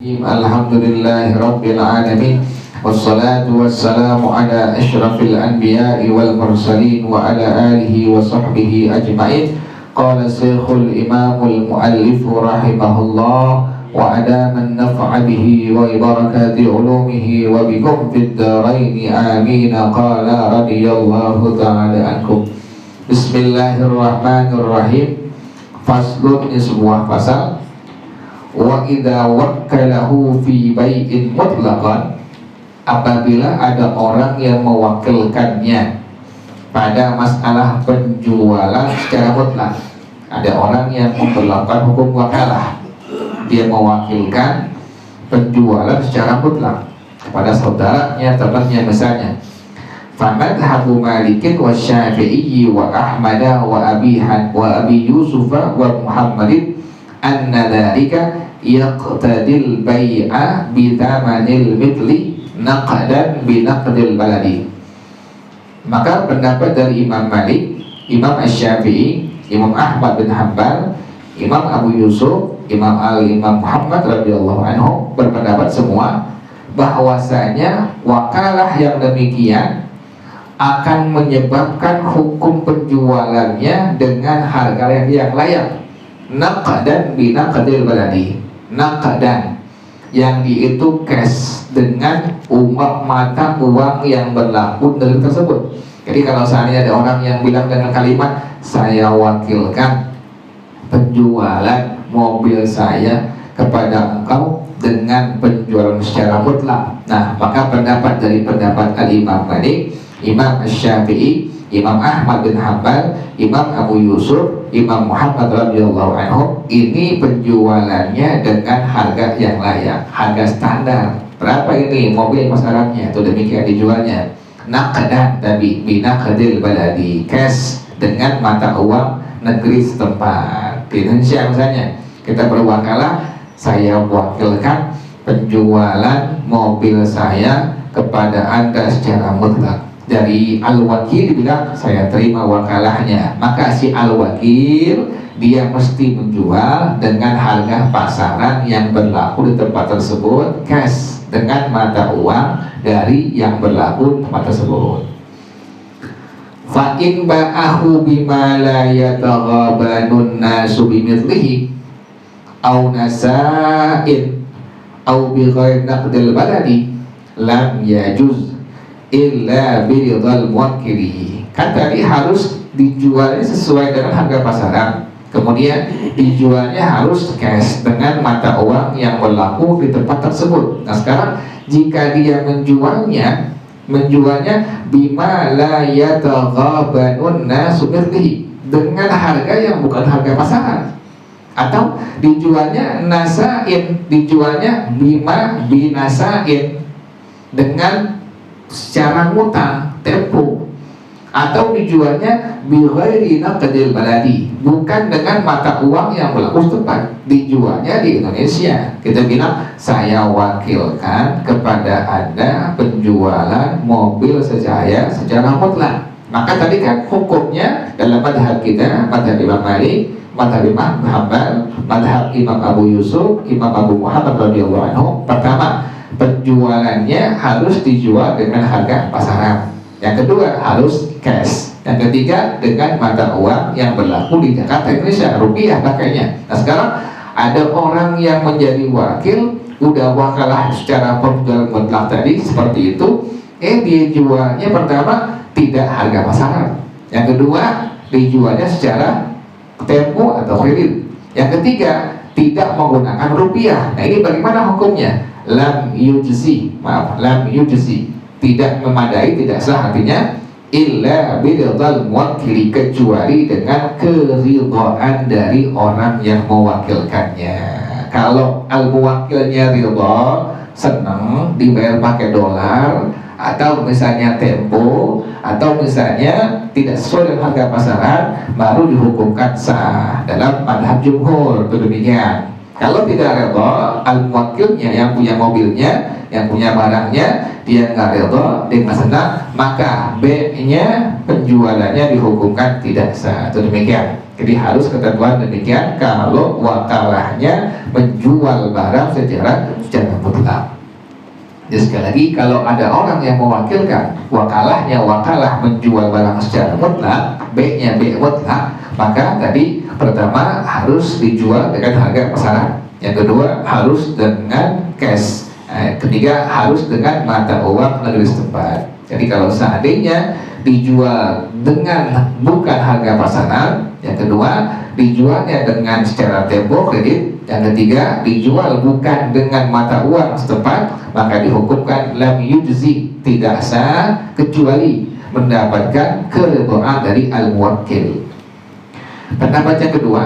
Alhamdulillahi Rabbil Alamin. Wassalatu wassalamu ala ashrafil anbiya'i wal mursalin wa ala alihi wa sahbihi ajma'in. Qala Syekhul Imamul Muallif rahimahullah wa adaman naf'a bihi wa barakati ulumihi wa bikum fid dharaini amin. Qala radiyallahu ta'ala ankum. Bismillahirrahmanirrahim. Faslun, ini sebuah pasal. Wa idza wakkalahu fi bai'in mutlaqan, apabila ada orang yang mewakilkannya pada masalah penjualan secara mutlak. Ada orang yang memperlakukan hukum wakalah, dia mewakilkan penjualan secara mutlak kepada saudaranya, temannya misalnya. Famadhabu Malikin wa Syafi'i wa Ahmada wa Abi Yusufa wa Muhammadin anna dhalika yaqtadil bai'a bithamanil mithli naqdan binaqdil baladi. Maka pendapat dari Imam Malik, Imam Asy-Syafi'i, Imam Ahmad bin Hanbal, Imam Abu Yusuf, Imam Muhammad radhiyallahu anhu berpendapat semua bahwasanya wakalah yang demikian akan menyebabkan hukum penjualannya dengan harga yang layak. Naqdan binaqdil baladi. Naqdan yang itu cash dengan mata uang yang berlaku dari tersebut. Jadi kalau seandainya ada orang yang bilang dengan kalimat, saya wakilkan penjualan mobil saya kepada engkau dengan penjualan secara mutlak. Nah, maka pendapat Al-Imam Malik, Imam Asy-Syafi'i, Imam Ahmad bin Hanbal, Imam Abu Yusuf, Imam Muhammad radhiyallahu anhu, ini penjualannya dengan harga yang layak, harga standar. Berapa ini mobil masalahnya? Itu demikian dijualnya. Naqdan tabi binaqdil baladi, cash dengan mata uang negeri setempat. Di Indonesia misalnya, kita berwakalah, saya wakilkan penjualan mobil saya kepada Anda secara mutlak. Dari al-wakil dibilang saya terima wakalahnya, maka si al-wakil dia mesti menjual dengan harga pasaran yang berlaku di tempat tersebut, cash dengan mata uang dari yang berlaku di tempat tersebut. Fa in ba'ahu bima la yataghabanun nasu bimithlihi au nasa'in au bi ghairi naqdil baladi lam yajuz illa biridhal muwakkili. Kan tadi harus dijualnya sesuai dengan harga pasaran, kemudian dijualnya harus cash dengan mata uang yang berlaku di tempat tersebut. Nah sekarang jika dia menjualnya bima la yataghabanun nasu bihi, dengan harga yang bukan harga pasaran, atau dijualnya nasain, dijualnya bima binasain dengan secara ngutang tempo, atau dijualnya bighairi naqdil baladi, bukan dengan mata uang yang berlaku setempat, dijualnya di Indonesia. Kita bilang saya wakilkan kepada Anda penjualan mobil saya secara mutlak. Maka tadi kan hukumnya dalam madhab kita, madhab Imam Malik, madhab Imam Hanbal, madhab Imam Abu Yusuf, Imam Abu Muhammad radhiyallahu anhu, pertama penjualannya harus dijual dengan harga pasaran. Yang kedua harus cash. Yang ketiga dengan mata uang yang berlaku di Jakarta, Indonesia, rupiah pakainya. Nah sekarang ada orang yang menjadi wakil, udah wakalah secara penjualan mutlak tadi seperti itu, dia jualnya pertama tidak harga pasaran. Yang kedua dijualnya secara tempo atau kredit. Yang ketiga tidak menggunakan rupiah. Nah ini bagaimana hukumnya? Lam yujzi, tidak memadai, tidak sah, artinya illa biridhal muwakkili, kecuali dengan keridhaan dari orang yang mewakilkannya. Kalau al-muwakilnya ridha, senang dibayar pakai dolar, atau misalnya tempo, atau misalnya tidak sesuai dengan harga pasaran, baru dihukumkan sah dalam madhab jumhur. Demikian. Kalau tidak redha, al-muwakkilnya yang punya mobilnya, yang punya barangnya, dia nggak redha, dia nggak senang, maka B-nya penjualannya dihukumkan tidak sah. Itu demikian. Jadi harus ketentuan demikian kalau wakalahnya menjual barang secara mutlak. Jadi sekali lagi, kalau ada orang yang mewakilkan wakalahnya wakalah menjual barang secara mutlak, B-nya B mutlak, maka tadi pertama harus dijual dengan harga pasaran, yang kedua harus dengan cash, ketiga harus dengan mata uang negeri setempat. Jadi kalau seandainya dijual dengan bukan harga pasaran, yang kedua dijualnya dengan secara tempo kredit, yang ketiga dijual bukan dengan mata uang setempat, maka dihukumkan lam yujzi, tidak sah kecuali mendapatkan keridhaan dari al-muwakkil. Pendapat yang kedua,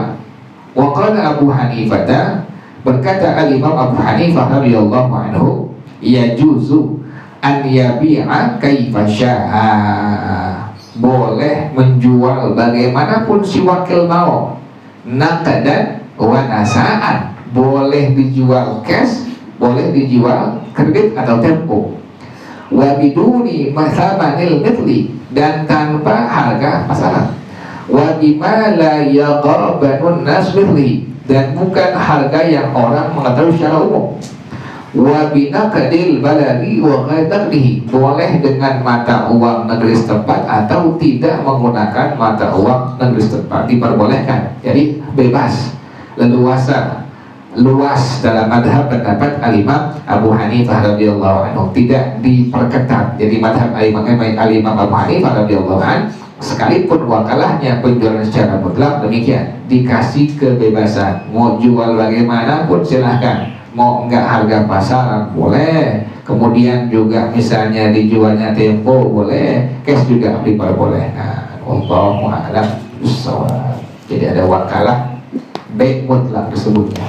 waqala Abu Hanifah, berkata al-Imam Abu Hanifah radhiyallahu anhu, yajuzu an yabi'a kaifa syaa, boleh menjual bagaimanapun si wakil mau, naqdan wa nasaan, boleh dijual cash, boleh dijual kredit atau tempo, wa biduni masamanil mithli, dan tanpa harga pasaran, wa bima la yaqrabanun nas mithli, dan bukan harga yang orang mengetahui secara umum, wa binaqdil baladi wa ghairihi, boleh dengan mata uang negeri setempat atau tidak menggunakan mata uang negeri setempat, diperbolehkan. Jadi bebas, leluasa, luas dalam madhab pendapat al-Imam Abu Hanifah radhiyallahu anhu, tidak diperketat. Jadi madhab al-Imam Abu Hanifah radhiyallahu anhu, sekalipun wakalahnya penjualan secara mutlak demikian, dikasih kebebasan, mau jual bagaimanapun silahkan, mau enggak harga pasaran boleh, kemudian juga misalnya dijualnya tempo boleh, cash juga diperbolehkan. Wallahu a'lam bishawab. Jadi ada wakalah baik mutlak disebutnya.